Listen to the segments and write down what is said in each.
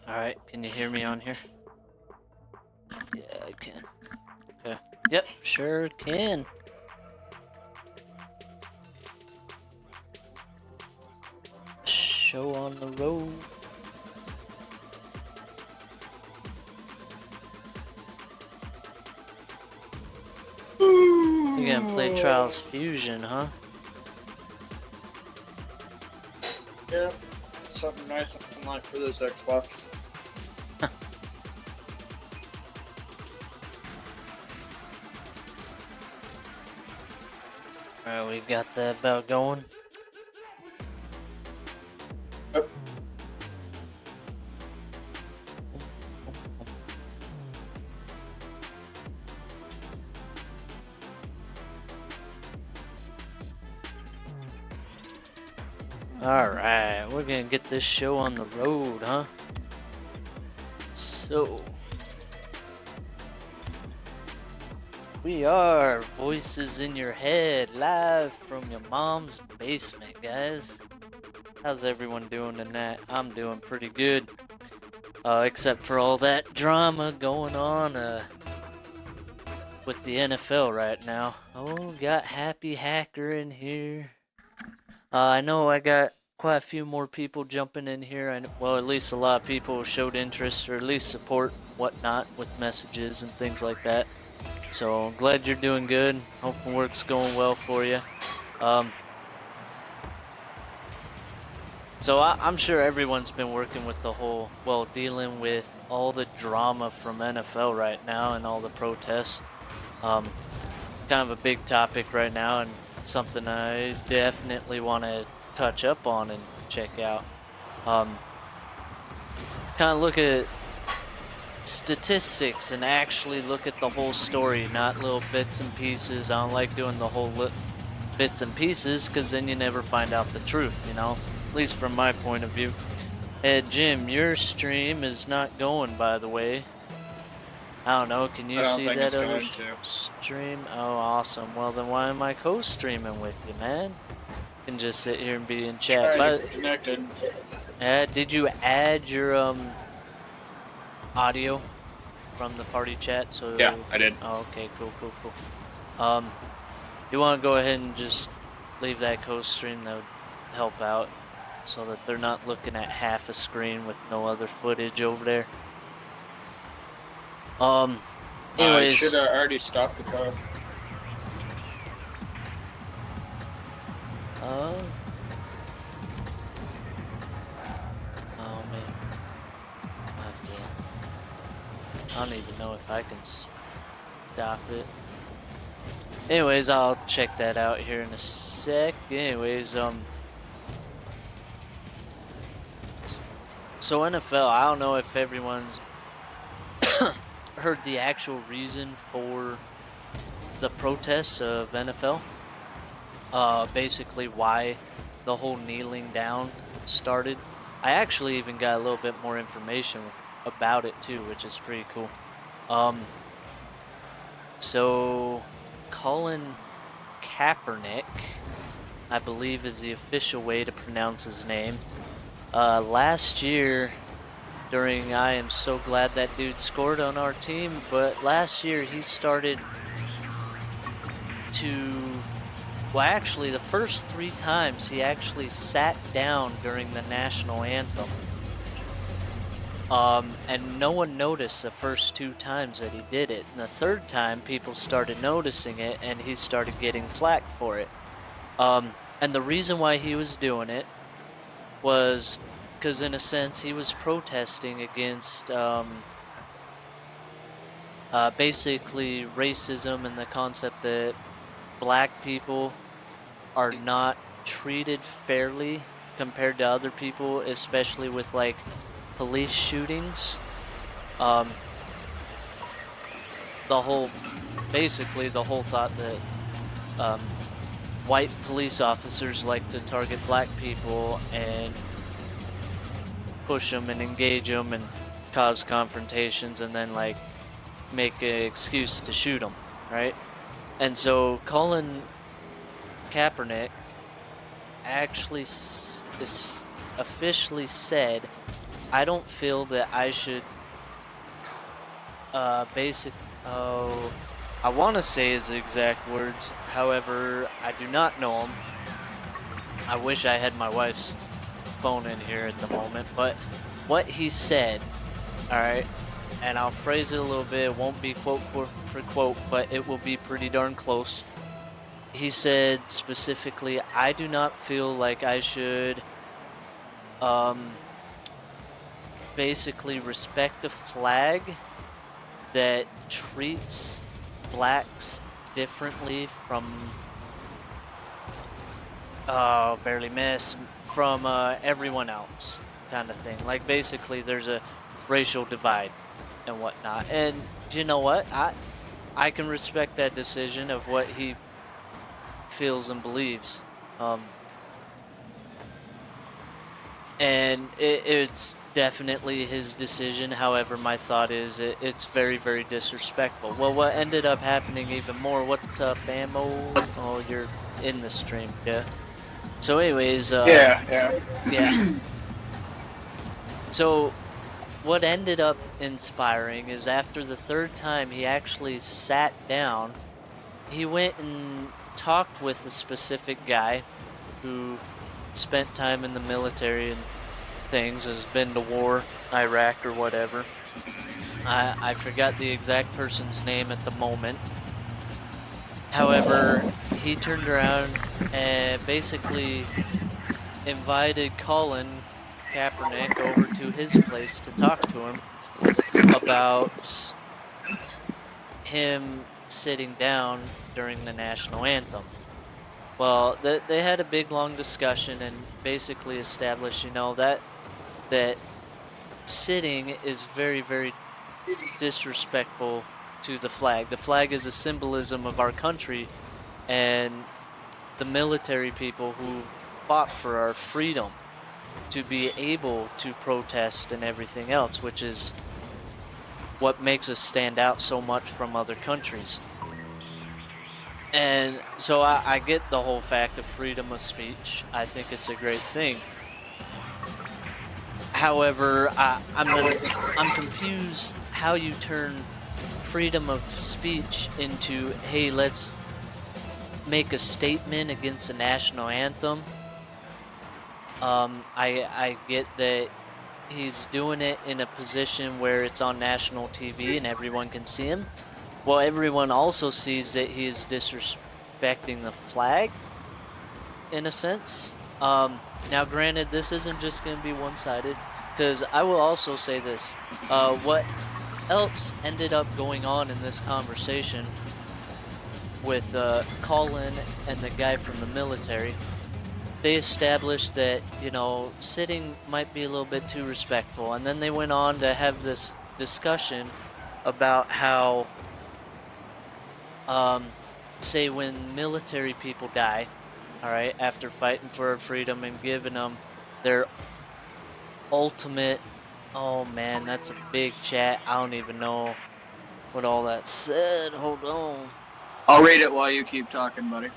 Alright, can you hear me on here? Yeah, I can. Okay. Yep, sure can. Show on the road. You gonna play Trials Fusion, huh? Yeah, something nice and unlike for this Xbox. Alright, we got that bell going. Yep. Alright, we're gonna get this show on the road, huh? So, we are Voices in Your Head, live from your mom's basement, guys. How's everyone doing tonight? I'm doing pretty good. Except for all that drama going on with the NFL right now. Oh, got Happy Hacker in here. I know I got quite a few more people jumping in here, and well, at least a lot of people showed interest or at least support, whatnot, with messages and things like that. So glad you're doing good. Hoping work's going well for you. So I'm sure everyone's been working with the whole, well, dealing with all the drama from NFL right now and all the protests. Kind of a big topic right now and something I definitely want to touch up on and check out. Kind of look at statistics and actually look at the whole story, not little bits and pieces. I don't like doing the whole bits and pieces because then you never find out the truth, you know? At least from my point of view. Hey, Jim, your stream is not going, by the way. I don't know, can you see that other stream? Oh, awesome. Well, then why am I co-streaming with you, man? You can just sit here and be in chat. Connected. Did you add your audio from the party chat? So yeah, I did. Oh, okay, cool. You want to go ahead and just leave that co-stream? That would help out, so that they're not looking at half a screen with no other footage over there. Anyways, should have already stopped the car. Oh man, I don't even know if I can stop it. Anyways, I'll check that out here in a sec. Anyways, so NFL, I don't know if everyone's heard the actual reason for the protests of NFL. Basically why the whole kneeling down started. I actually even got a little bit more information about it too, which is pretty cool. So Colin Kaepernick, I believe is the official way to pronounce his name. Last year, during I am so glad that dude scored on our team, but last year he started to, well, actually the first 3 times he actually sat down during the national anthem. And no one noticed the first 2 times that he did it. And the 3rd time people started noticing it and he started getting flack for it. And the reason why he was doing it was because in a sense he was protesting against basically racism and the concept that black people are not treated fairly compared to other people, especially with like police shootings. Basically the whole thought that white police officers like to target black people and push them and engage them and cause confrontations and then like make an excuse to shoot them, right? And so Colin Kaepernick actually officially said I don't feel that I should basic oh I want to say his exact words. However, I do not know him. I wish I had my wife's phone in here at the moment, but what he said, all right, and I'll phrase it a little bit. It won't be quote for quote, but it will be pretty darn close. He said specifically, I do not feel like I should um basically respect a flag that treats blacks differently from barely miss from everyone else, kind of thing. Like basically there's a racial divide and whatnot. And you know what, I can respect that decision of what he feels and believes. And it's definitely his decision. However, my thought is it's very, very disrespectful. Well, what ended up happening even more, what's up, Ammo? Oh, you're in the stream, yeah. So anyways, yeah. So what ended up inspiring is after the third time he actually sat down, he went and talked with a specific guy who spent time in the military and things, has been to war, Iraq or whatever. I forgot the exact person's name at the moment. However, he turned around and basically invited Colin Kaepernick over to his place to talk to him about him sitting down during the national anthem. Well, they had a big long discussion and basically established, that sitting is very, very disrespectful to the flag. The flag is a symbolism of our country and the military people who fought for our freedom to be able to protest and everything else, which is what makes us stand out so much from other countries. And so I get the whole fact of freedom of speech. I think it's a great thing. However, I'm confused how you turn freedom of speech into, hey, let's make a statement against the national anthem. I get that he's doing it in a position where it's on national TV and everyone can see him. Well, everyone also sees that he is disrespecting the flag, in a sense. Now, granted, this isn't just going to be one-sided, because I will also say this. What else ended up going on in this conversation with Colin and the guy from the military, they established that, sitting might be a little bit too respectful. And then they went on to have this discussion about how, say when military people die, all right, after fighting for our freedom and giving them their ultimate, oh man, that's a big chat. I don't even know what all that said. Hold on. I'll read it while you keep talking, buddy.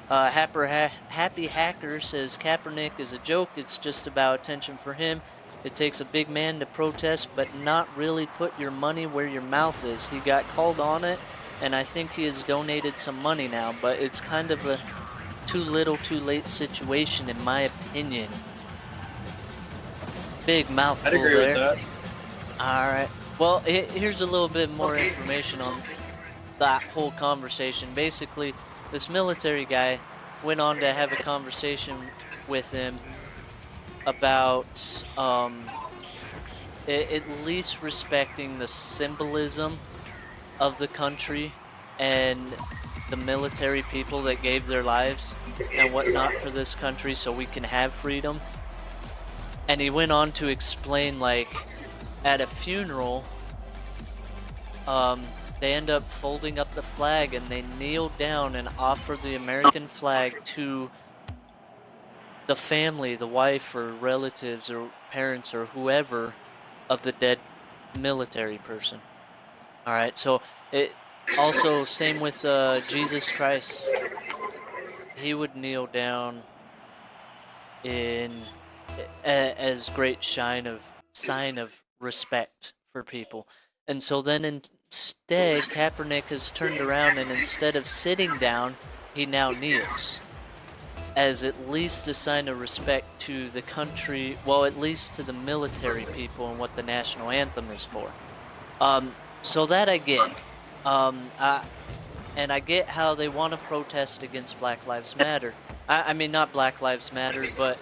Happy Hacker says Kaepernick is a joke. It's just about attention for him. It takes a big man to protest, but not really put your money where your mouth is. He got called on it, and I think he has donated some money now, but it's kind of a too little, too late situation, in my opinion. Big mouthful there. I'd agree with that. All right. Well, here's a little bit more information on that whole conversation. Basically, this military guy went on to have a conversation with him about at least respecting the symbolism of the country and the military people that gave their lives and whatnot for this country so we can have freedom. And he went on to explain, like, at a funeral, they end up folding up the flag and they kneel down and offer the American flag to the family, the wife or relatives or parents or whoever of the dead military person. All right, so it also, same with Jesus Christ. He would kneel down in as great shine of sign of respect for people. And so then instead, Kaepernick has turned around, and instead of sitting down, he now kneels as at least a sign of respect to the country, well, at least to the military people and what the national anthem is for. So that I get. And I get how they want to protest against Black Lives Matter. I mean, not Black Lives Matter, but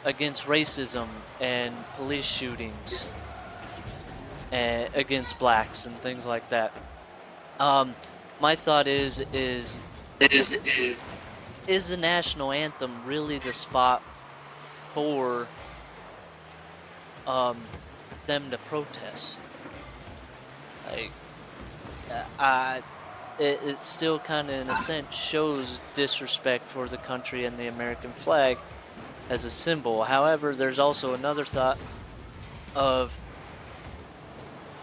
against racism and police shootings and against blacks and things like that. My thought is the national anthem really the spot for them to protest? Like, it still kind of, in a sense, shows disrespect for the country and the American flag as a symbol. However, there's also another thought of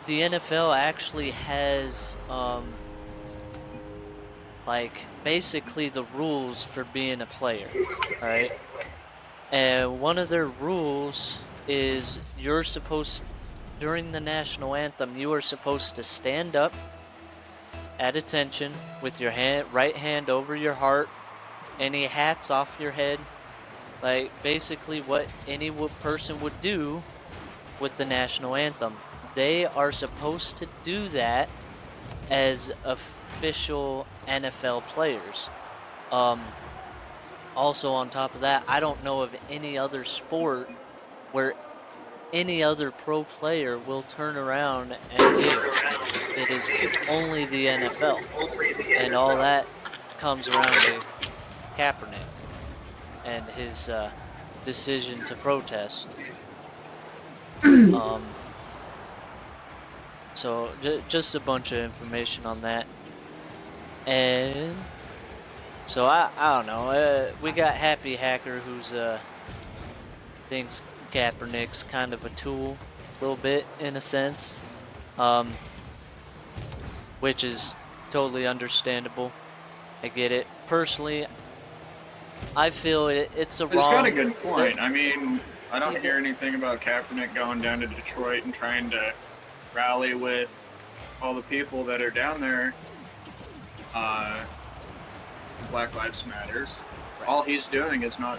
the NFL actually has, like, basically the rules for being a player, right? And one of their rules is you're supposed, during the national anthem, you are supposed to stand up at attention with your right hand over your heart, any hats off your head, like basically what any person would do with the national anthem. They are supposed to do that as official NFL players. Also on top of that, I don't know of any other sport where any other pro player will turn around and kneel. It is only the NFL, and all that comes around to Kaepernick and his decision to protest. So just a bunch of information on that. And so I don't know. We got Happy Hacker, who's thinks Kaepernick's kind of a tool, a little bit in a sense, which is totally understandable. I get it. Personally, I feel it's a wrong. He's got a good point. I mean, I don't hear anything about Kaepernick going down to Detroit and trying to rally with all the people that are down there. Black Lives Matters. Right. All he's doing is not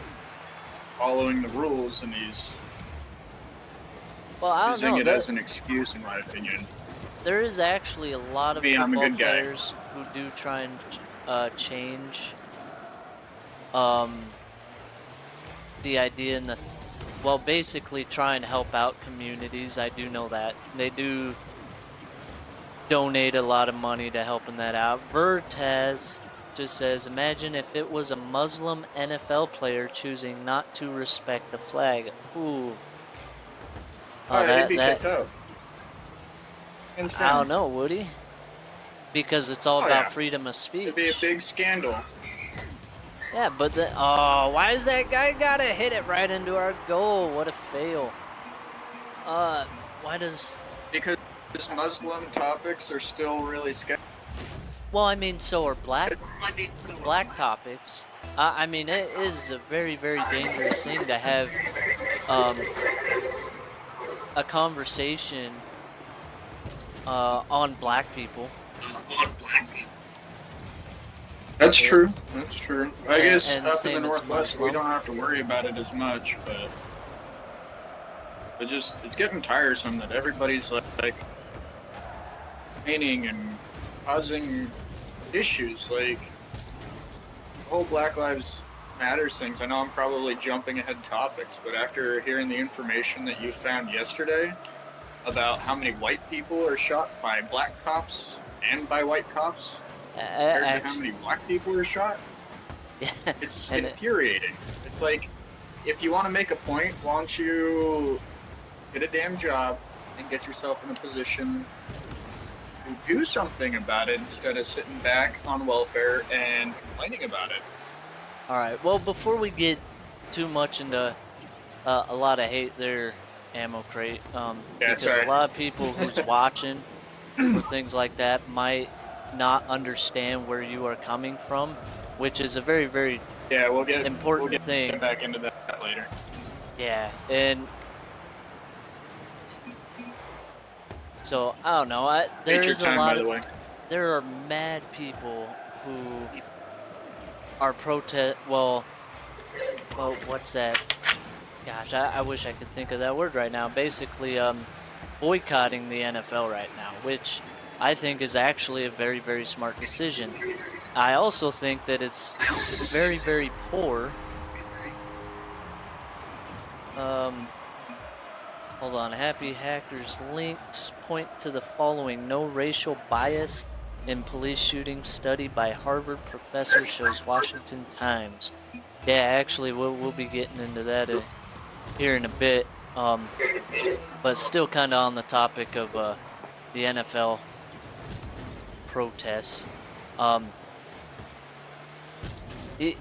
following the rules, and he's using it as an excuse, in my opinion. There is actually a lot of football players who do try and change the idea and basically try and help out communities. I do know that. They do donate a lot of money to helping that out. Vertaz just says, imagine if it was a Muslim NFL player choosing not to respect the flag. Ooh. He'd be kicked out. I don't know, would he? Because it's all about freedom of speech. It'd be a big scandal. Yeah, but why does that guy gotta hit it right into our goal? What a fail. Why does... Because Muslim topics are still really sketchy. Well, I mean, so are black topics. I mean, it is a very, very dangerous thing to have a conversation on black people. That's true. That's true. I guess up in the Northwest we don't have to worry about it as much, but it's getting tiresome that everybody's like painting and causing issues, like the whole Black Lives Matters things. I know I'm probably jumping ahead topics, but after hearing the information that you found yesterday about how many white people are shot by black cops and by white cops, compared to how many black people are shot, it's infuriating. It's like, if you want to make a point, why don't you get a damn job and get yourself in a position to do something about it instead of sitting back on welfare and complaining about it. Alright, well, before we get too much into a lot of hate there, Ammo Crate, because a lot of people who's watching or things like that might not understand where you are coming from, which is a very, very important thing. We'll get back into that later. Yeah, and So I don't know. There Feature is a time, by lot the of way. there are mad people who are protest. Well, what's that? Gosh, I wish I could think of that word right now. Basically, boycotting the NFL right now, which I think is actually a very, very smart decision. I also think that it's very, very poor. Um, Hold on. Happy Hackers links point to the following: no racial bias in police shooting study by Harvard professor shows Washington Times. Yeah, actually, we'll be getting into that here in a bit. But still kind of on the topic of the NFL protests. Um, he,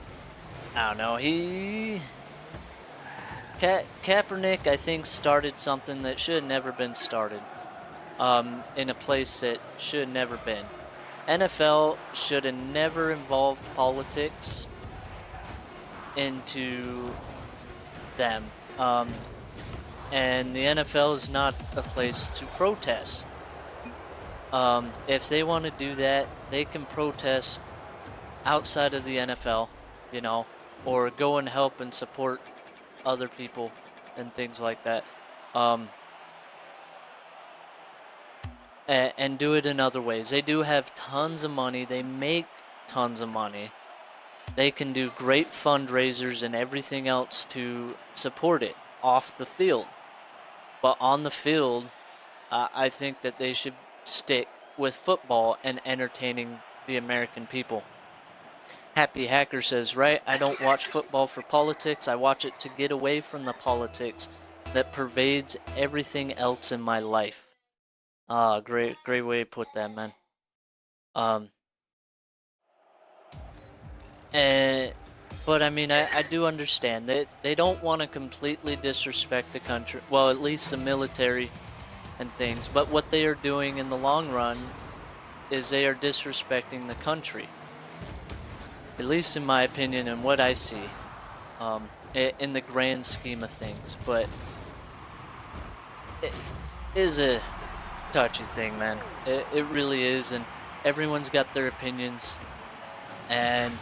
I don't know. Kaepernick, I think, started something that should have never been started. In a place that should have never been. NFL should have never involved politics into them. And the NFL is not a place to protest. If they want to do that, they can protest outside of the NFL, you know, or go and help and support other people and things like that. And do it in other ways. They do have tons of money. They make tons of money. They can do great fundraisers and everything else to support it off the field. But on the field, I think that they should stick with football and entertaining the American people. Happy Hacker says, right, I don't watch football for politics. I watch it to get away from the politics that pervades everything else in my life. Ah, great way to put that, man. And but I mean, I do understand that they don't want to completely disrespect the country. Well, at least the military and things. But what they are doing in the long run is they are disrespecting the country. At least in my opinion and what I see, in the grand scheme of things. But it is a touchy thing, man. It really is, and everyone's got their opinions. And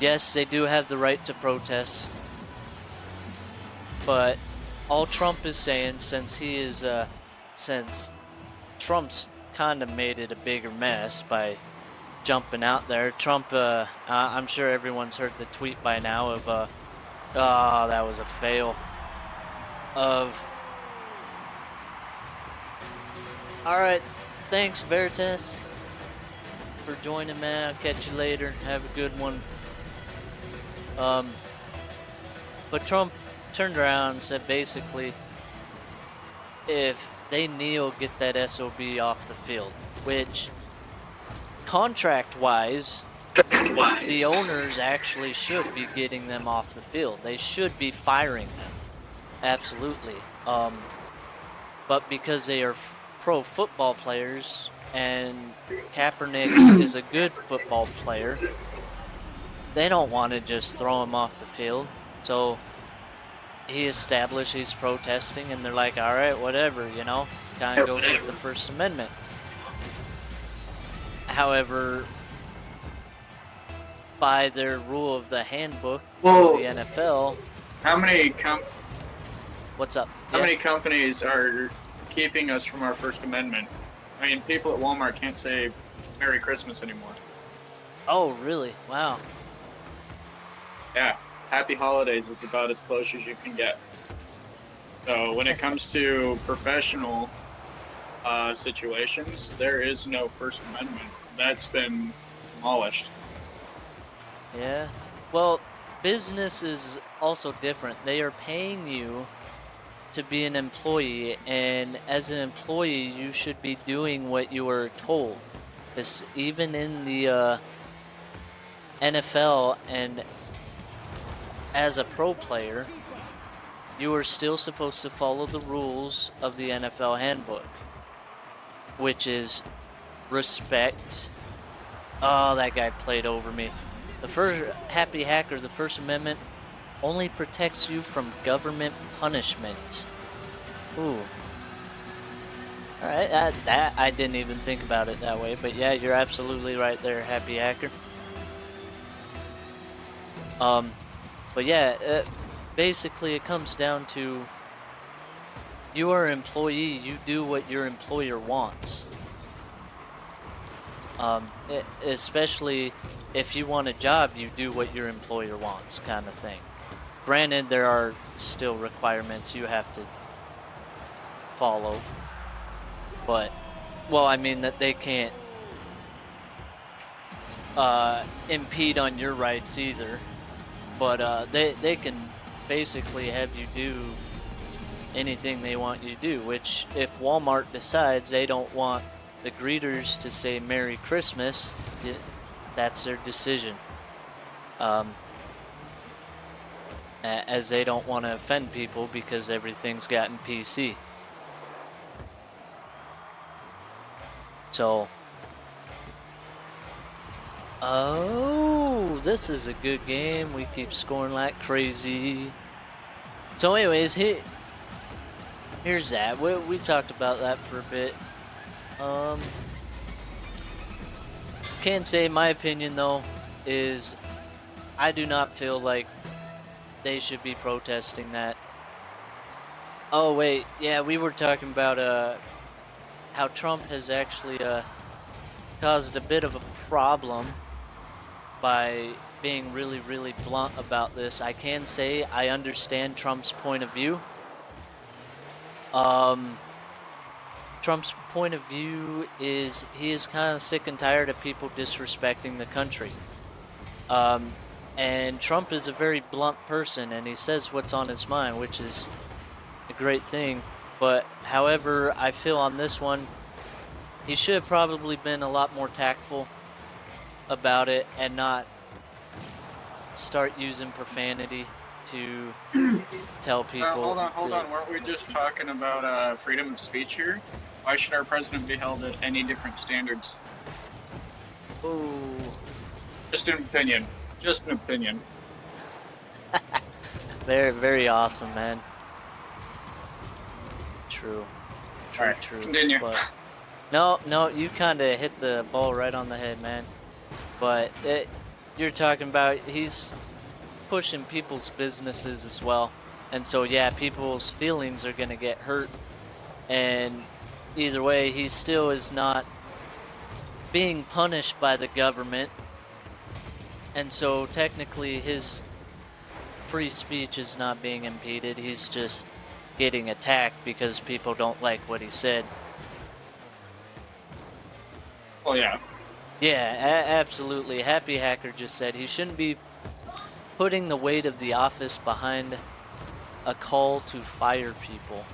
yes, they do have the right to protest. But all Trump is saying, since Trump's kind of made it a bigger mess by jumping out there. Trump, I'm sure everyone's heard the tweet by now of, oh, that was a fail. Alright, thanks Veritas for joining, man. I'll catch you later. Have a good one. But Trump turned around and said basically, if they kneel, get that SOB off the field, which contract-wise, the owners actually should be getting them off the field. They should be firing them. Absolutely. But because they are pro football players and Kaepernick is a good football player, they don't want to just throw him off the field. So he established he's protesting, and they're like, all right, whatever, you know, kind of goes with the First Amendment. However, by their rule of the handbook of the NFL, what's up? How many companies are keeping us from our First Amendment? I mean, people at Walmart can't say Merry Christmas anymore. Oh, really? Wow. Yeah, Happy Holidays is about as close as you can get. So when it comes to professional situations, there is no First Amendment. That's been demolished. Yeah. Well, business is also different. They are paying you to be an employee, and as an employee, you should be doing what you are told. This, even in the NFL, and as a pro player, you are still supposed to follow the rules of the NFL handbook, which is respect. Oh, that guy played over me. The first Happy Hacker, the First Amendment only protects you from government punishment. Ooh. All right, that I didn't even think about it that way, but yeah, you're absolutely right there, Happy Hacker. Um, but yeah, basically it comes down to you are an employee, you do what your employer wants. Especially if you want a job, you do what your employer wants, kind of thing. Granted, there are still requirements you have to follow, but, well, I mean that they can't impede on your rights either, but they can basically have you do anything they want you to do, which if Walmart decides they don't want the greeters to say Merry Christmas, that's their decision. As they don't want to offend people because everything's gotten PC. So, oh, this is a good game. We keep scoring like crazy. So anyways, here's that. We talked about that for a bit. Can say my opinion though is I do not feel like they should be protesting that. Oh wait, yeah, we were talking about how Trump has actually caused a bit of a problem by being really blunt about this. I can say I understand Trump's point of view. Trump's point of view is he is kind of sick and tired of people disrespecting the country. And Trump is a very blunt person and he says what's on his mind, which is a great thing. But however, I feel on this one, he should have probably been a lot more tactful about it and not start using profanity to tell people. Hold on. Weren't we just talking about freedom of speech here? Why should our president be held at any different standards? Ooh. Just an opinion. Just an opinion. Very awesome, man. True. Alright, continue. But no, you kind of hit the ball right on the head, man. But you're talking about he's pushing people's businesses as well. And so, yeah, people's feelings are going to get hurt. And either way, he still is not being punished by the government. And so, technically, his free speech is not being impeded. He's just getting attacked because people don't like what he said. Well, yeah. Yeah, absolutely. Happy Hacker just said he shouldn't be putting the weight of the office behind a call to fire people,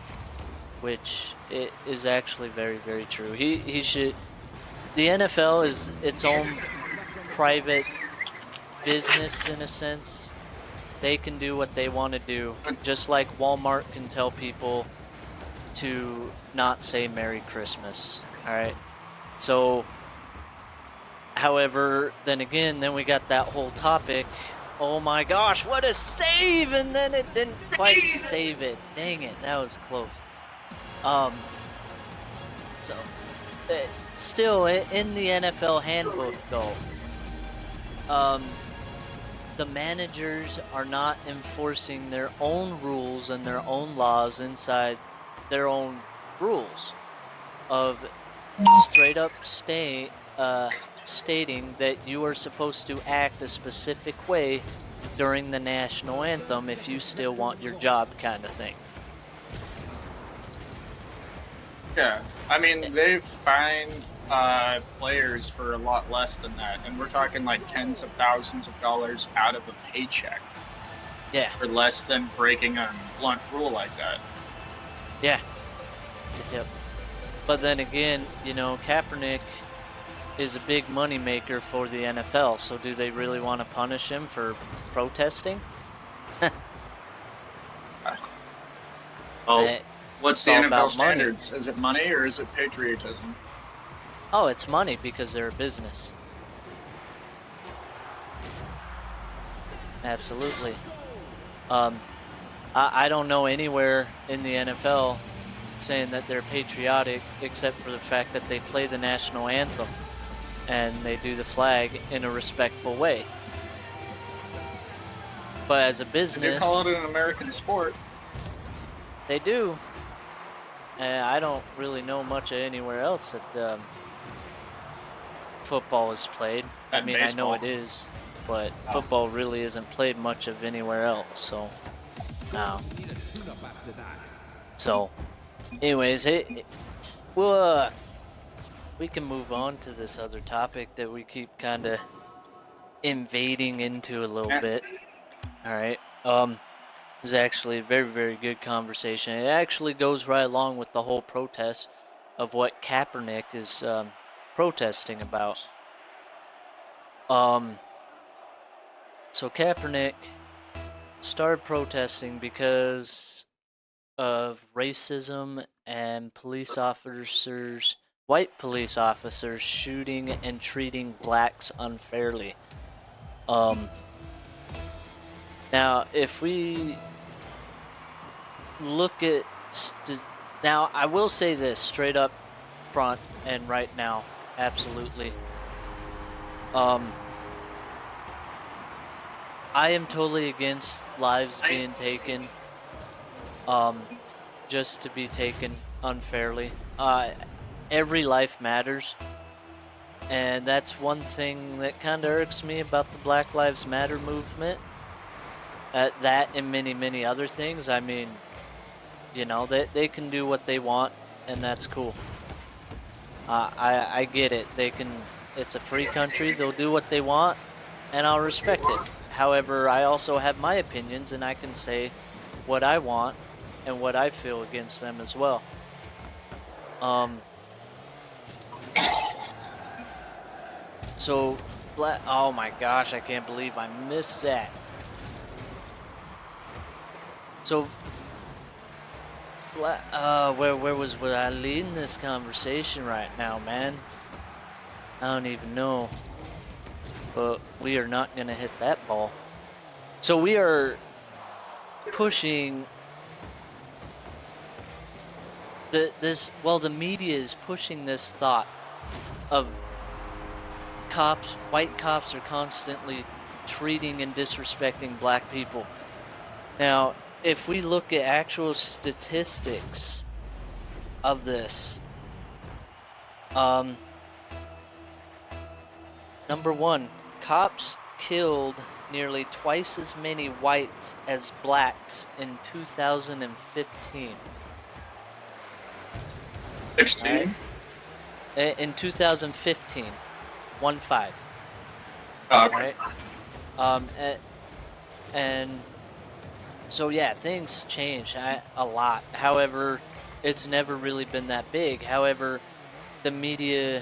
which it is actually very true. He should. The NFL is its own private business in a sense. They can do what they want to do, just like Walmart can tell people to not say Merry Christmas. All right. So, however, then we got that whole topic. Oh my gosh, what a save! And then it didn't quite save it. Dang it, that was close. So, still in the NFL handbook though, the managers are not enforcing their own rules and their own laws inside their own rules of straight up stating that you are supposed to act a specific way during the national anthem if you still want your job, kind of thing. Yeah, I mean, they've fined players for a lot less than that, and we're talking like tens of thousands of dollars out of a paycheck. Yeah. For less than breaking a blunt rule like that. Yeah. Yep. But then again, you know, Kaepernick is a big money maker for the NFL, so do they really want to punish him for protesting? Oh, what's the NFL standards? Money. Is it money or is it patriotism? Oh, it's money because they're a business. Absolutely. I don't know anywhere in the NFL saying that they're patriotic, except for the fact that they play the national anthem and they do the flag in a respectful way. But as a business, They call it an American sport. They do. And I don't really know much of anywhere else that football is played. I mean, I know it is, but football really isn't played much of anywhere else. So, no. So, anyways, we can move on to this other topic that we keep kind of invading into a little bit. All right. It's actually a very, very good conversation. It actually goes right along with the whole protest of what Kaepernick is protesting about. So Kaepernick started protesting because of racism and white police officers shooting and treating blacks unfairly. Now, if we look at now, I will say this straight up front and right now, absolutely. I am totally against lives being taken, just to be taken unfairly. Every life matters, and that's one thing that kind of irks me about the Black Lives Matter movement. That and many, many other things. I mean, you know, they can do what they want, and that's cool. I get it. It's a free country. They'll do what they want, and I'll respect it. However, I also have my opinions, and I can say what I want and what I feel against them as well. So, oh my gosh, I can't believe I missed that. So, where was I leading this conversation right now, man? I don't even know. But we are not gonna hit that ball. So we are pushing the media is pushing this thought of white cops are constantly treating and disrespecting black people. Now, if we look at actual statistics of this, number one, cops killed nearly twice as many whites as blacks in 2015. 16? Right? In 2015, 1-5. Okay. Right? And so yeah, things change a lot. However, it's never really been that big. However, the media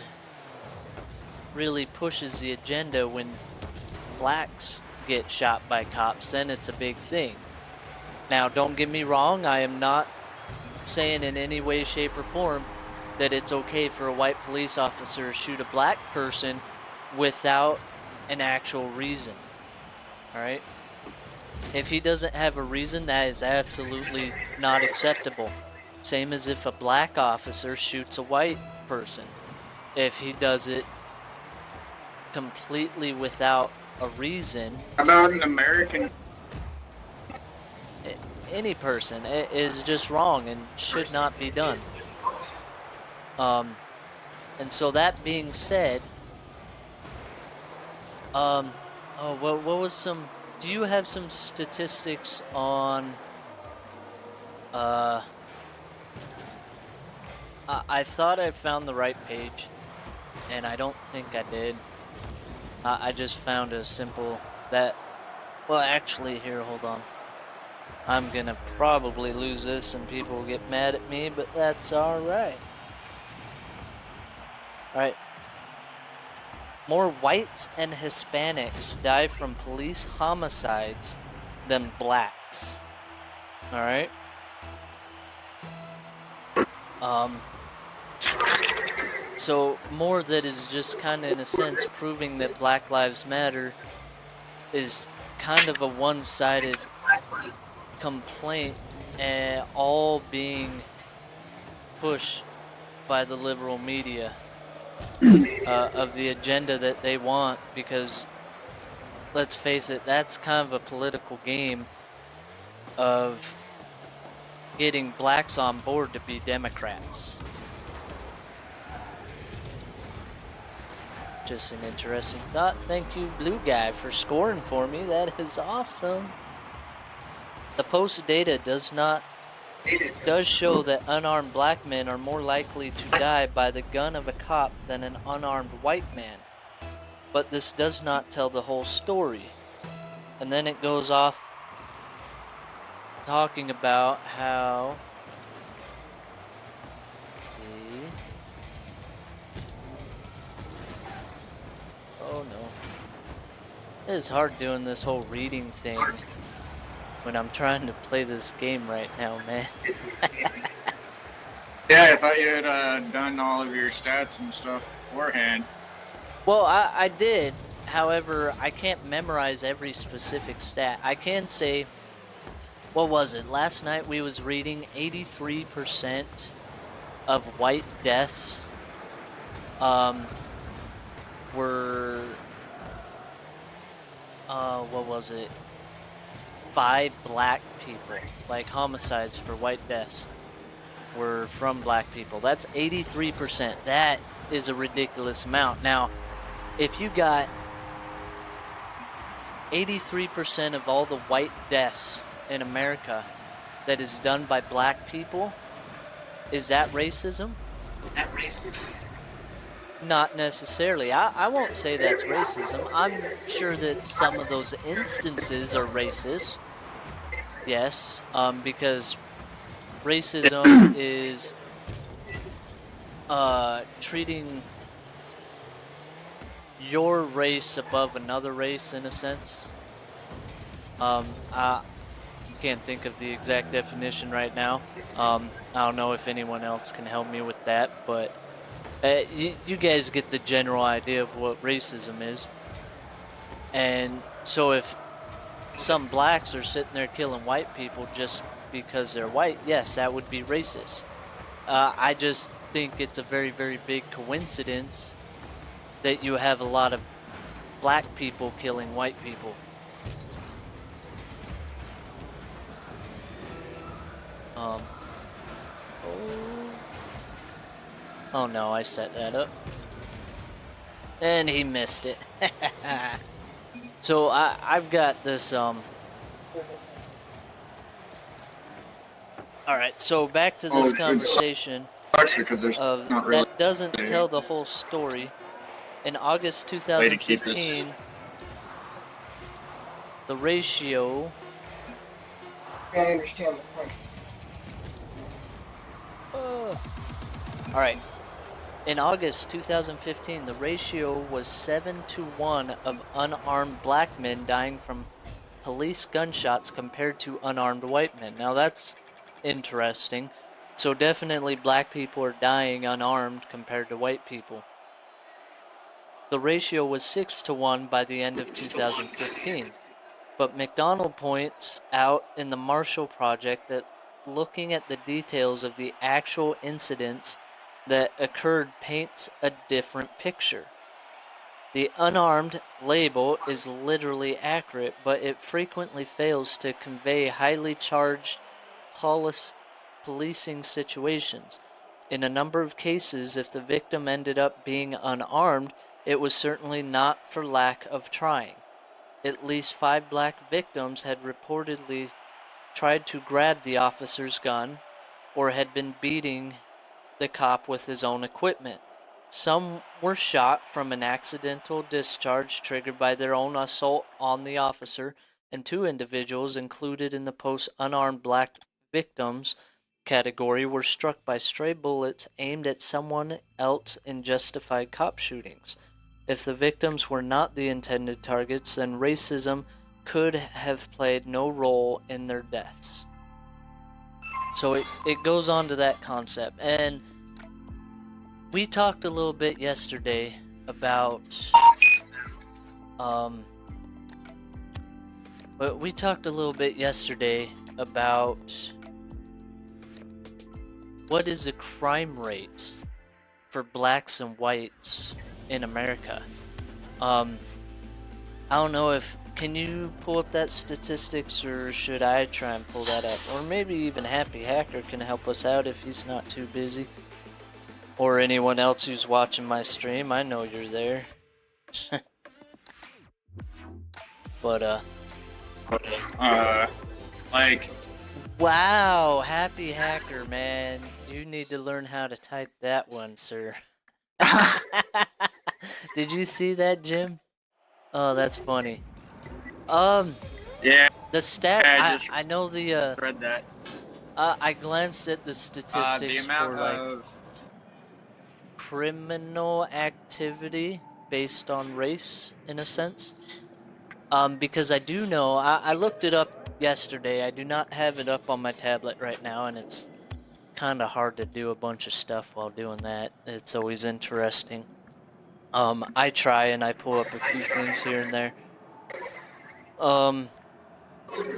really pushes the agenda when blacks get shot by cops, then it's a big thing. Now, don't get me wrong, I am not saying in any way, shape, or form that it's okay for a white police officer to shoot a black person without an actual reason. Alright? If he doesn't have a reason, that is absolutely not acceptable. Same as if a black officer shoots a white person. If he does it completely without a reason. About an American? Any person is just wrong and should not be done. And so that being said, what was some? Do you have some statistics on? I thought I found the right page, and I don't think I did. I just found a simple that. Well, actually, here, hold on. I'm gonna probably lose this, and people will get mad at me, but that's all right. All right. More whites and Hispanics die from police homicides than blacks. All right. So more that is just kind of in a sense proving that Black Lives Matter is kind of a one-sided complaint, and all being push by the liberal media of the agenda that they want, because let's face it, that's kind of a political game of getting blacks on board to be Democrats. Just an interesting thought. Thank you, Blue Guy, for scoring for me. That is awesome. The Post data does show that unarmed black men are more likely to die by the gun of a cop than an unarmed white man. But this does not tell the whole story. And then it goes off talking about how, let's see. Oh no. It is hard doing this whole reading thing when I'm trying to play this game right now, man. Yeah, I thought you had done all of your stats and stuff beforehand. Well, I did. However, I can't memorize every specific stat. I can say, what was it? Last night we was reading 83% of white deaths were, what was it? By black people. Like homicides for white deaths were from black people. That's 83%. That is a ridiculous amount. Now, if you got 83% of all the white deaths in America that is done by black people, is that racism? Not necessarily. I won't say that's racism. I'm sure that some of those instances are racist. Yes, because racism is treating your race above another race, in a sense. I can't think of the exact definition right now. I don't know if anyone else can help me with that, but you guys get the general idea of what racism is. And so if some blacks are sitting there killing white people just because they're white, yes, that would be racist. I just think it's a very, very big coincidence that you have a lot of black people killing white people. Oh no, I set that up. And he missed it. So I've got this, Alright, so back to this conversation of that doesn't tell the whole story. In August 2015, the ratio... I understand the point. Alright. In August 2015, the ratio was 7-to-1 of unarmed black men dying from police gunshots compared to unarmed white men. Now that's interesting. So definitely black people are dying unarmed compared to white people. The ratio was 6-to-1 by the end of 2015. But McDonald points out in the Marshall Project that looking at the details of the actual incidents that occurred paints a different picture. The unarmed label is literally accurate, but it frequently fails to convey highly charged policing situations. In a number of cases, if the victim ended up being unarmed, it was certainly not for lack of trying. At least 5 black victims had reportedly tried to grab the officer's gun or had been beating the cop with his own equipment. Some were shot from an accidental discharge triggered by their own assault on the officer, and 2 individuals included in the Post unarmed black victims category were struck by stray bullets aimed at someone else in justified cop shootings. If the victims were not the intended targets, then racism could have played no role in their deaths. So it goes on to that concept. And we talked a little bit yesterday about what is the crime rate for blacks and whites in America? I don't know if, can you pull up that statistics, or should I try and pull that up? Or maybe even Happy Hacker can help us out if he's not too busy. Or anyone else who's watching my stream, I know you're there. But, like, wow, Happy Hacker, man. You need to learn how to type that one, sir. Did you see that, Jim? Oh, that's funny. yeah, The stat, I just I know the, read that. I glanced at the The statistics amount for, like, of criminal activity based on race, in a sense. Because I do know, I looked it up yesterday. I do not have it up on my tablet right now, and it's kind of hard to do a bunch of stuff while doing that. It's always interesting. I try and I pull up a few things here and there.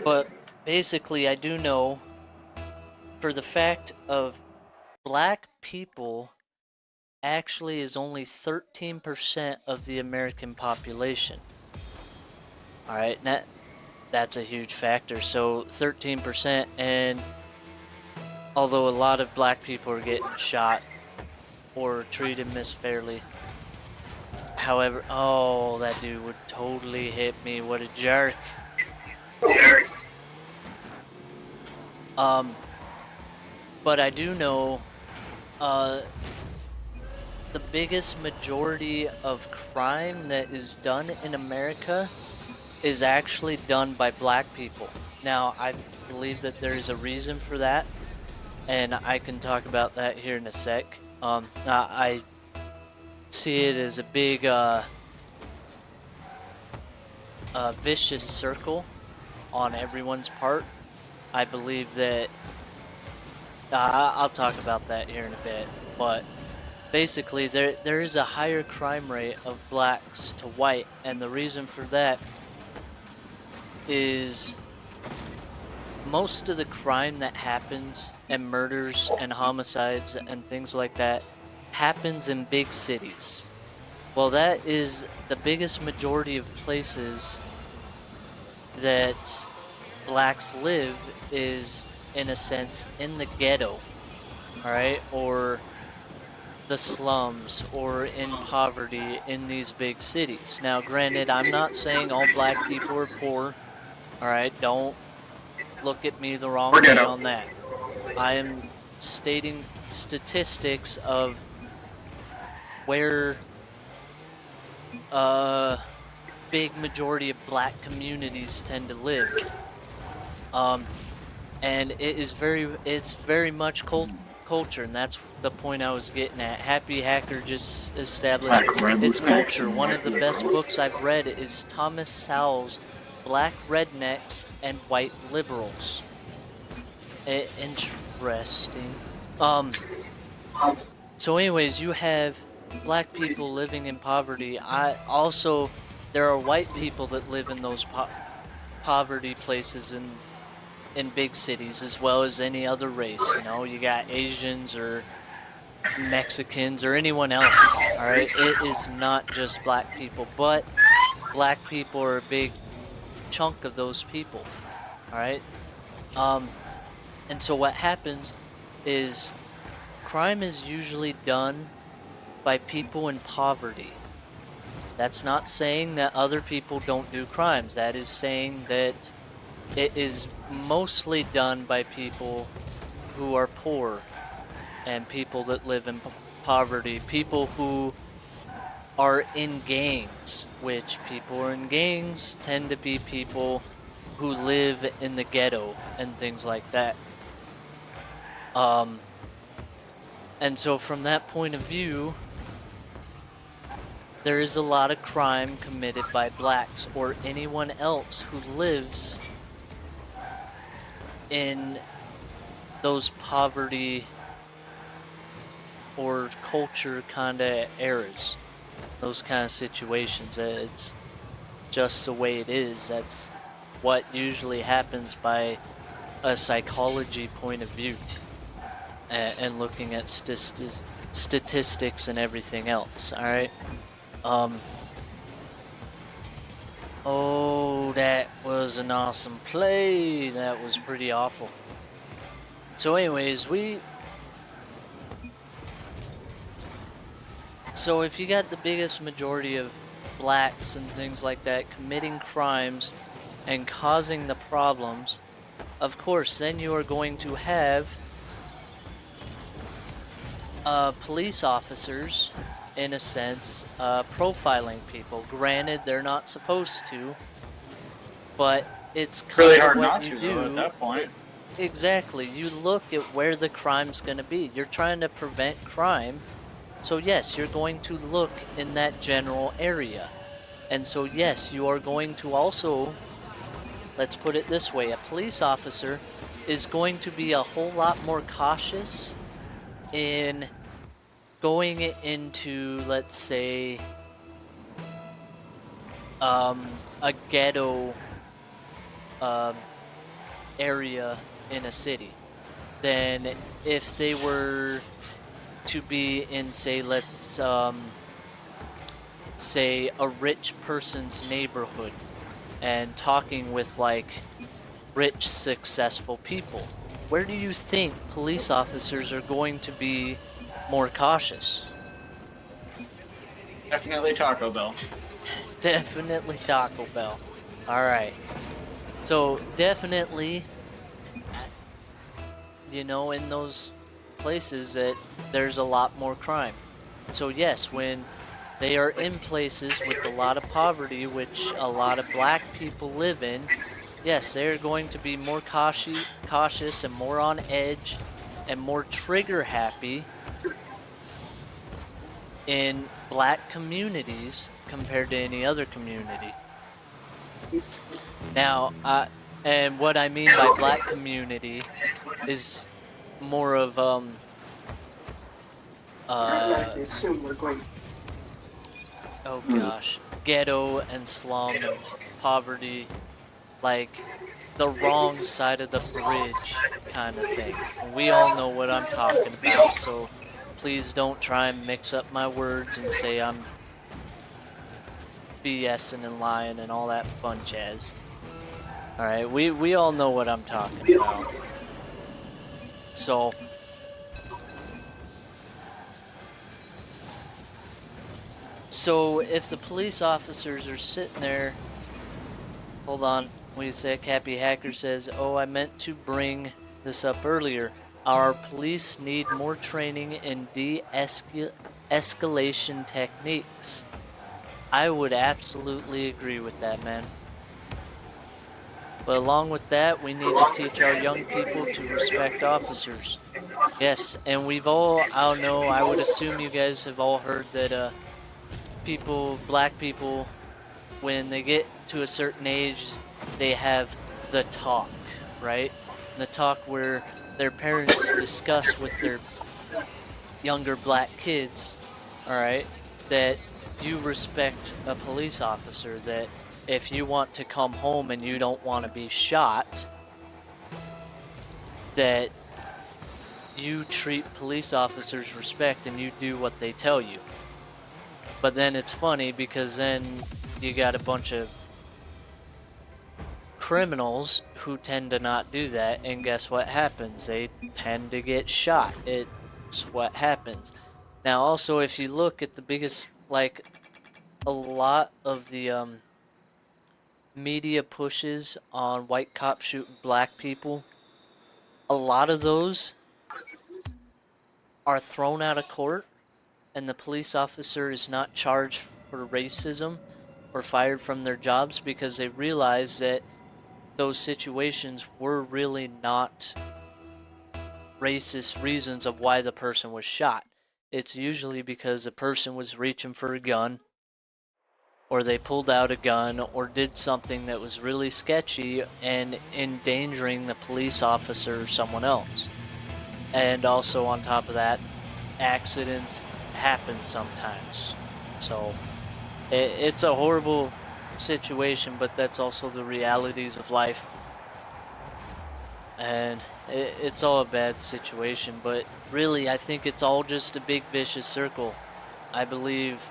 But basically I do know for the fact of black people actually is only 13% of the American population. Alright, that's a huge factor. So 13%, and although a lot of black people are getting shot or treated misfairly, however, oh, that dude would totally hit me. What a jerk. But I do know, the biggest majority of crime that is done in America is actually done by black people. Now, I believe that there is a reason for that, and I can talk about that here in a sec. I see it as a big, vicious circle on everyone's part. I believe that, I'll talk about that here in a bit, but basically there is a higher crime rate of blacks to white, and the reason for that is most of the crime that happens, and murders and homicides and things like that, happens in big cities. Well, that is the biggest majority of places that blacks live, is in a sense in the ghetto, alright, or the slums, or in poverty in these big cities. Now granted, I'm not saying all black people are poor, alright, don't look at me the wrong way on that. I am stating statistics of where big majority of black communities tend to live. And it's very much culture, and that's the point I was getting at. Happy Hacker just established it's culture. One of the best books I've read is Thomas Sowell's Black Rednecks and White Liberals. Interesting. So anyways, you have black people living in poverty. There are white people that live in those poverty places in big cities, as well as any other race. You know, you got Asians or Mexicans or anyone else. Alright, it is not just black people, but black people are a big chunk of those people. Alright, and so what happens is crime is usually done by people in poverty. That's not saying that other people don't do crimes. That is saying that it is mostly done by people who are poor and people that live in poverty, people who are in gangs, which people who are in gangs tend to be people who live in the ghetto and things like that. And so from that point of view, there is a lot of crime committed by blacks or anyone else who lives in those poverty or culture kind of eras, those kind of situations. It's just the way it is. That's what usually happens by a psychology point of view. and looking at statistics and everything else. All right. Oh, that was an awesome play. That was pretty awful. So anyways, so if you got the biggest majority of blacks and things like that committing crimes and causing the problems, of course, then you are going to have police officers, in a sense, profiling people. Granted, they're not supposed to, but it's kind Really of hard what not you to, though, do. at that point. Exactly. You look at where the crime's going to be. You're trying to prevent crime. So yes, you're going to look in that general area. And so yes, you are going to also, let's put it this way, a police officer is going to be a whole lot more cautious in going into, let's say, a ghetto area in a city than if they were to be in, say, let's say a rich person's neighborhood and talking with like rich, successful people. Where do you think police officers are going to be more cautious? Definitely Taco Bell. Definitely Taco Bell. All right. So definitely, you know, in those places that there's a lot more crime. So yes, when they are in places with a lot of poverty, which a lot of black people live in, yes, they're going to be more cautious and more on edge and more trigger happy in black communities compared to any other community. Now, and what I mean by black community is more of I assume we're going. oh gosh, ghetto and slum and poverty, like the wrong side of the bridge kind of thing. We all know what I'm talking about, so please don't try and mix up my words and say I'm BSing and lying and all that fun jazz. Alright, we all know what I'm talking about. So if the police officers are sitting there, hold on, wait a sec, Happy Hacker says, oh, I meant to bring this up earlier. Our police need more training in de-escalation techniques. I would absolutely agree with that, man. But along with that, we need to teach our young people to respect officers. Yes, and we've all, I don't know, I would assume you guys have all heard that black people, when they get to a certain age, they have the talk, right? The talk where their parents discuss with their younger black kids, alright, that you respect a police officer, that if you want to come home and you don't want to be shot, that you treat police officers respect and you do what they tell you. But then it's funny because then you got a bunch of criminals who tend to not do that, and guess what happens? They tend to get shot. It's what happens. Now also, if you look at the biggest, like, a lot of the media pushes on white cops shooting black people, a lot of those are thrown out of court and the police officer is not charged for racism or fired from their jobs because they realize that those situations were really not racist reasons of why the person was shot. It's usually because the person was reaching for a gun, or they pulled out a gun, or did something that was really sketchy and endangering the police officer or someone else. And also on top of that, accidents happen sometimes. So it's a horrible situation, but that's also the realities of life. and it's all a bad situation. But really, I think it's all just a big vicious circle. I believe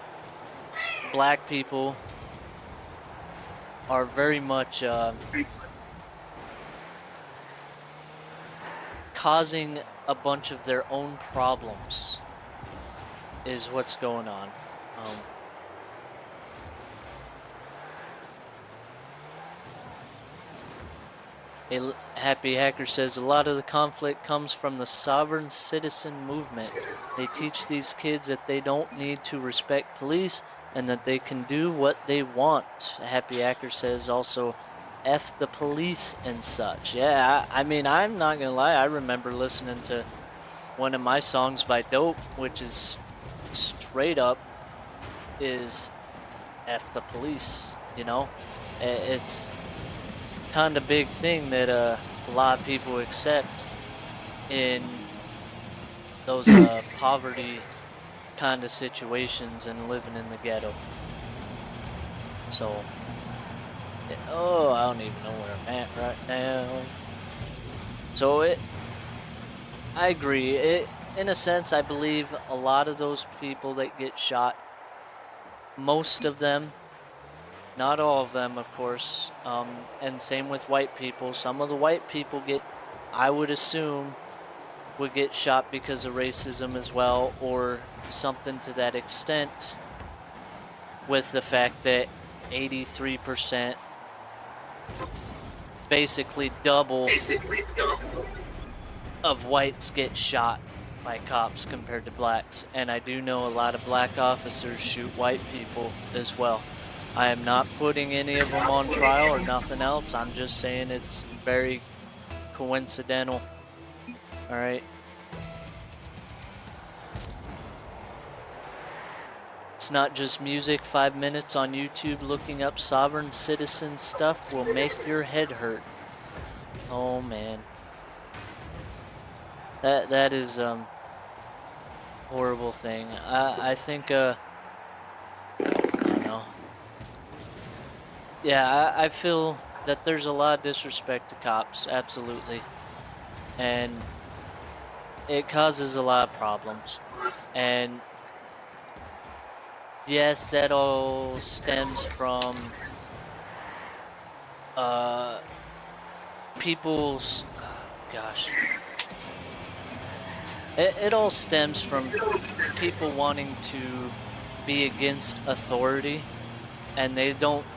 black people are very much causing a bunch of their own problems is what's going on. Happy Hacker says a lot of the conflict comes from the sovereign citizen movement. They teach these kids that they don't need to respect police and that they can do what they want. Happy Hacker says also F the police and such. Yeah, I mean, I'm not gonna lie, I remember listening to one of my songs by Dope, which is straight up is F the police, you know? It's kind of big thing that a lot of people accept in those poverty kind of situations and living in the ghetto. So, oh, I don't even know where I'm at right now. So I agree. In a sense, I believe a lot of those people that get shot, most of them, not all of them, of course, and same with white people. Some of the white people I would assume, would get shot because of racism as well, or something to that extent, with the fact that 83%, basically double of whites get shot by cops compared to blacks. And I do know a lot of black officers shoot white people as well. I am not putting any of them on trial or nothing else. I'm just saying it's very coincidental. All right. It's not just music. 5 minutes on YouTube looking up sovereign citizen stuff will make your head hurt. Oh man. That is horrible thing. I think I don't know. Yeah, I feel that there's a lot of disrespect to cops, absolutely. And it causes a lot of problems. And yes, that all stems from people's, gosh. It all stems from people wanting to be against authority, and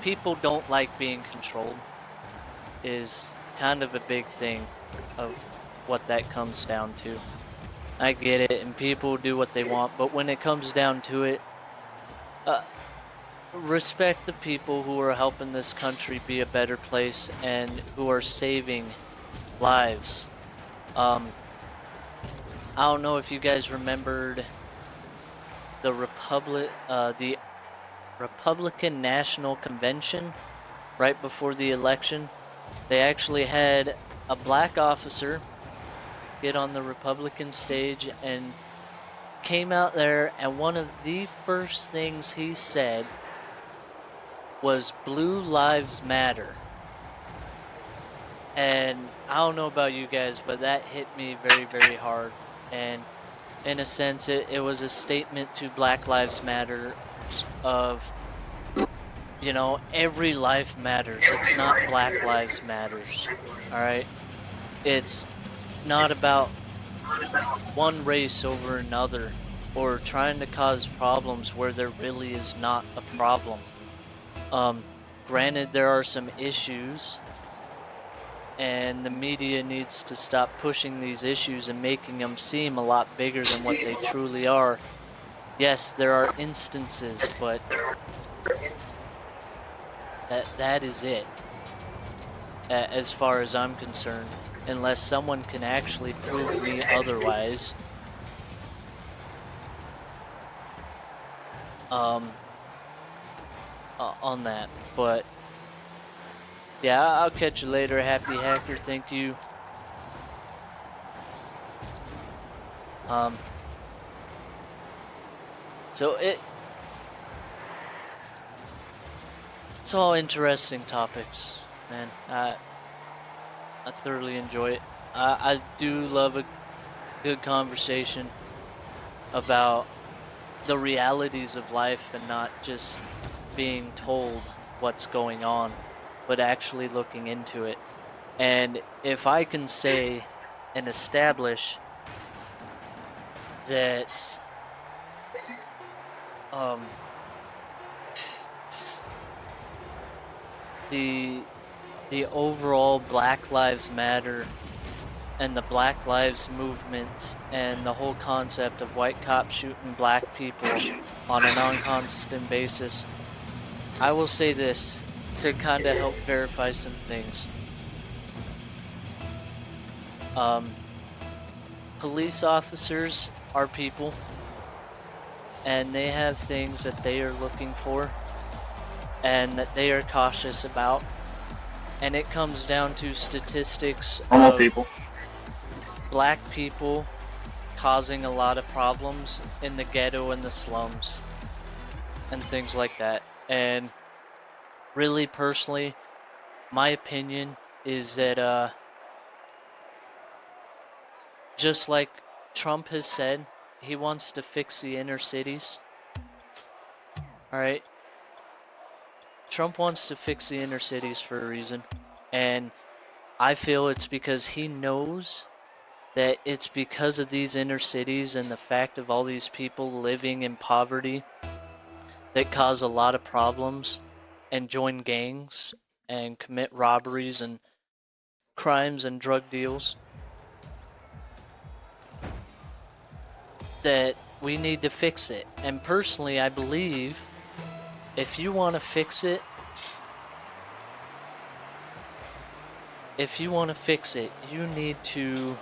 people don't like being controlled, is kind of a big thing of what that comes down to. I get it, and people do what they want, but when it comes down to it, respect the people who are helping this country be a better place and who are saving lives. I don't know if you guys remembered the Republican National Convention right before the election. They actually had a black officer get on the Republican stage and came out there, and one of the first things he said was Blue Lives Matter. And I don't know about you guys, but that hit me very, very hard. And in a sense, it was a statement to Black Lives Matter of, you know, every life matters. It's not Black Lives Matters, all right? It's not about one race over another or trying to cause problems where there really is not a problem. Granted, there are some issues, and the media needs to stop pushing these issues and making them seem a lot bigger than what they truly are. Yes, there are instances, but that is it, as far as I'm concerned, unless someone can actually prove me otherwise. On that, but yeah, I'll catch you later, Happy Hacker. Thank you. So it's all interesting topics, man. I thoroughly enjoy it. I do love a good conversation about the realities of life and not just being told what's going on, but actually looking into it. And if I can say and establish that the the overall Black Lives Matter and the Black Lives movement and the whole concept of white cops shooting black people on a non-constant basis, I will say this to kind of help verify some things. Police officers are people, and they have things that they are looking for and that they are cautious about. And it comes down to statistics Normal of people. black people causing a lot of problems in the ghetto and the slums and things like that. And really, personally, my opinion is that just like Trump has said, he wants to fix the inner cities. All right. Trump wants to fix the inner cities for a reason. And I feel it's because he knows that it's because of these inner cities and the fact of all these people living in poverty that cause a lot of problems and join gangs and commit robberies and crimes and drug deals, that we need to fix it. And personally, I believe if you want to fix it, you need to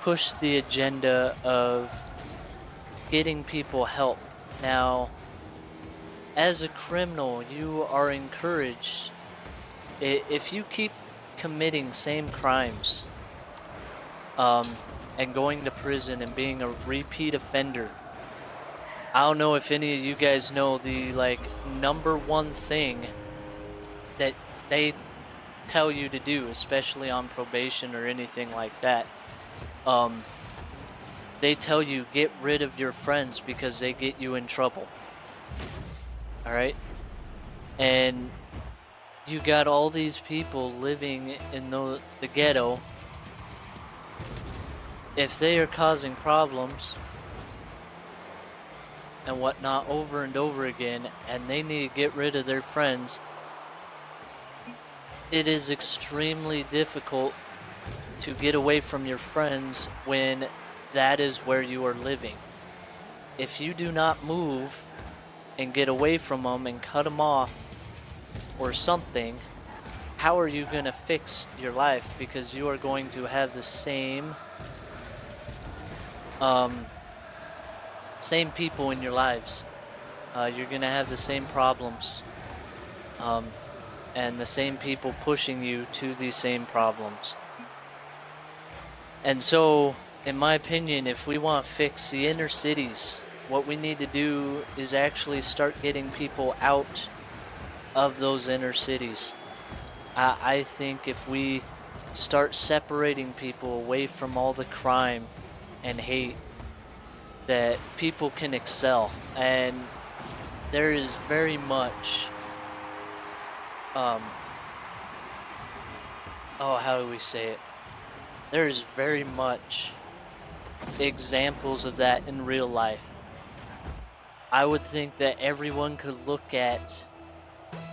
push the agenda of getting people help. Now, as a criminal, you are encouraged, if you keep committing same crimes, and going to prison and being a repeat offender, I don't know if any of you guys know the number one thing that they tell you to do, especially on probation or anything like that. They tell you get rid of your friends because they get you in trouble. All right? And you got all these people living in the ghetto. If they are causing problems and whatnot over and over again, and they need to get rid of their friends, it is extremely difficult to get away from your friends when that is where you are living. If you do not move and get away from them and cut them off or something, how are you going to fix your life? Because you are going to have the same people in your lives. You're going to have the same problems, and the same people pushing you to these same problems. And so, in my opinion, if we want to fix the inner cities, what we need to do is actually start getting people out of those inner cities. I think if we start separating people away from all the crime and hate, that people can excel. And there is very much how do we say it? There is very much examples of that in real life. I would think that everyone could look at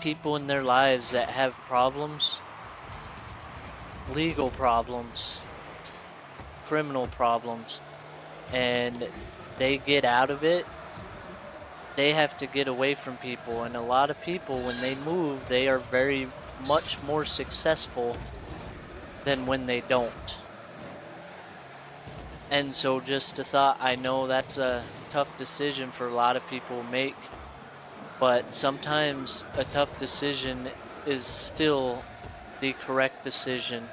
people in their lives that have problems, legal problems, criminal problems, and they get out of it. They have to get away from people, and a lot of people, when they move, they are very much more successful than when they don't. And so just a thought, I know that's a tough decision for a lot of people to make, but sometimes a tough decision is still the correct decision.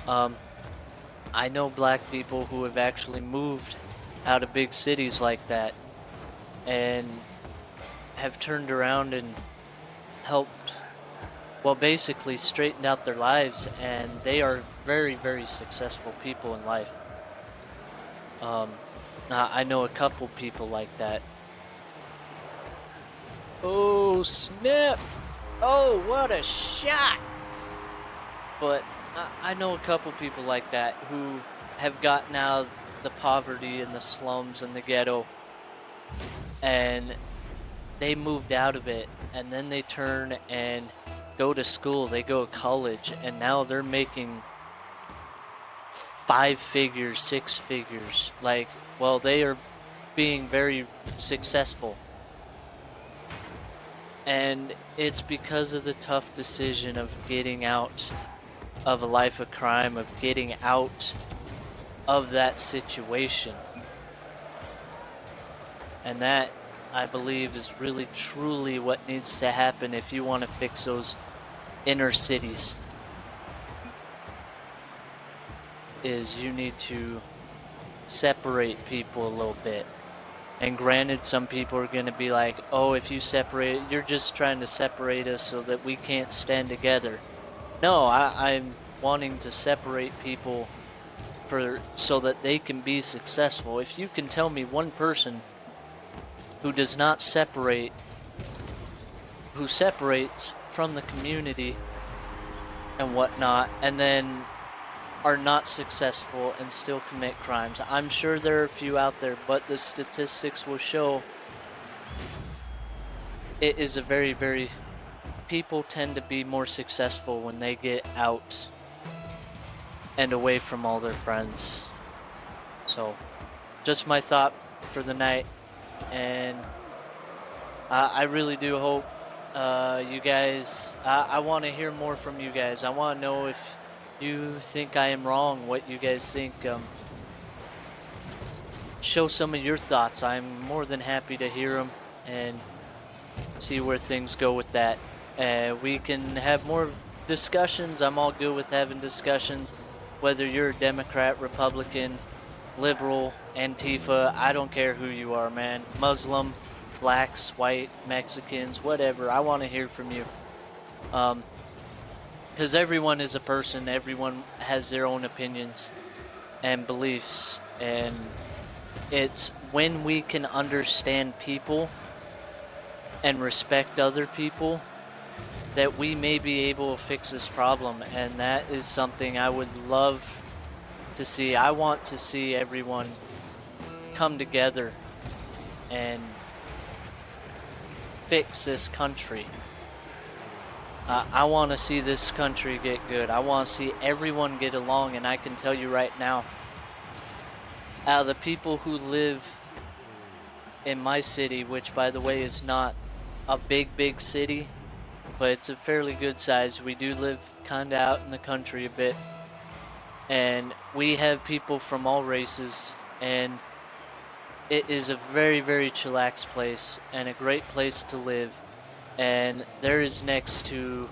I know black people who have actually moved out of big cities like that and have turned around and helped well, basically straightened out their lives, and they are very, very successful people in life. I know a couple people like that. Oh, snap! Oh, what a shot! But I know a couple people like that who have gotten out of the poverty and the slums and the ghetto, and they moved out of it, and then they turn and go to school, they go to college, and now they're making 5 figures, 6 figures. Like, well, they are being very successful. And it's because of the tough decision of getting out of a life of crime, of getting out of that situation. And that, I believe, is really truly what needs to happen if you want to fix those inner cities. Is you need to separate people a little bit. And granted, some people are going to be like, oh, if you separate, you're just trying to separate us so that we can't stand together. No, I'm wanting to separate people so that they can be successful. If you can tell me one person who does not separate, who separates from the community and whatnot, and then are not successful and still commit crimes. I'm sure there are a few out there, but the statistics will show it is a very, very... People tend to be more successful when they get out and away from all their friends. So, just my thought for the night, and I really do hope you guys... I want to hear more from you guys. I want to know if you think I am wrong, what you guys think. Show some of your thoughts. I'm more than happy to hear them and see where things go with that. We can have more discussions. I'm all good with having discussions, whether you're a Democrat, Republican, liberal, Antifa. I don't care who you are, man. Muslim, blacks, white, Mexicans, whatever. I want to hear from you. Because everyone is a person, everyone has their own opinions and beliefs, and it's when we can understand people and respect other people that we may be able to fix this problem, and that is something I would love to see. I want to see everyone come together and fix this country. I want to see this country get good. I want to see everyone get along, and I can tell you right now, out of the people who live in my city, which by the way is not a big city, but it's a fairly good size. We do live kind of out in the country a bit, and we have people from all races, and it is a very, very chillax place and a great place to live. And there is next to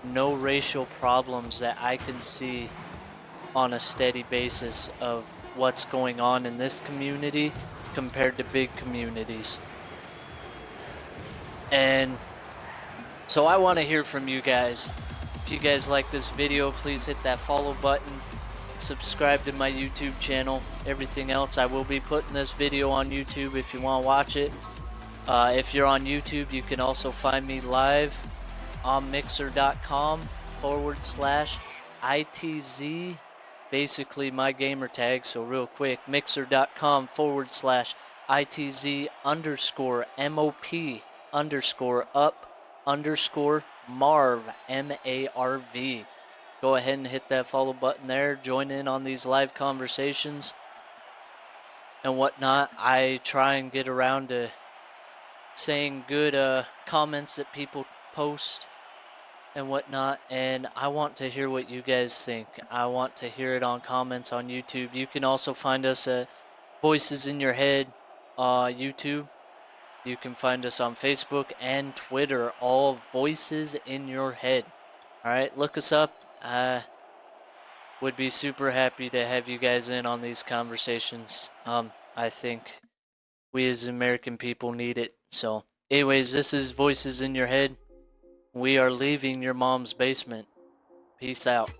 no racial problems that I can see on a steady basis of what's going on in this community compared to big communities. And so I want to hear from you guys. If you guys like this video, please hit that follow button, subscribe to my YouTube channel. Everything else, I will be putting this video on YouTube if you want to watch it. If you're on YouTube, you can also find me live on mixer.com/ITZ, basically my gamer tag. So real quick, mixer.com/ITZ_MOP_up_Marv, MARV. Go ahead and hit that follow button there. Join in on these live conversations and whatnot. I try and get around to saying good comments that people post and whatnot, and I want to hear what you guys think. I want to hear it on comments on YouTube. You can also find us at Voices in Your Head YouTube. You can find us on Facebook and Twitter, all Voices in Your Head. Alright, look us up. I would be super happy to have you guys in on these conversations. I think we as American people need it. So anyways, this is Voices in Your Head. We are leaving your mom's basement. Peace out.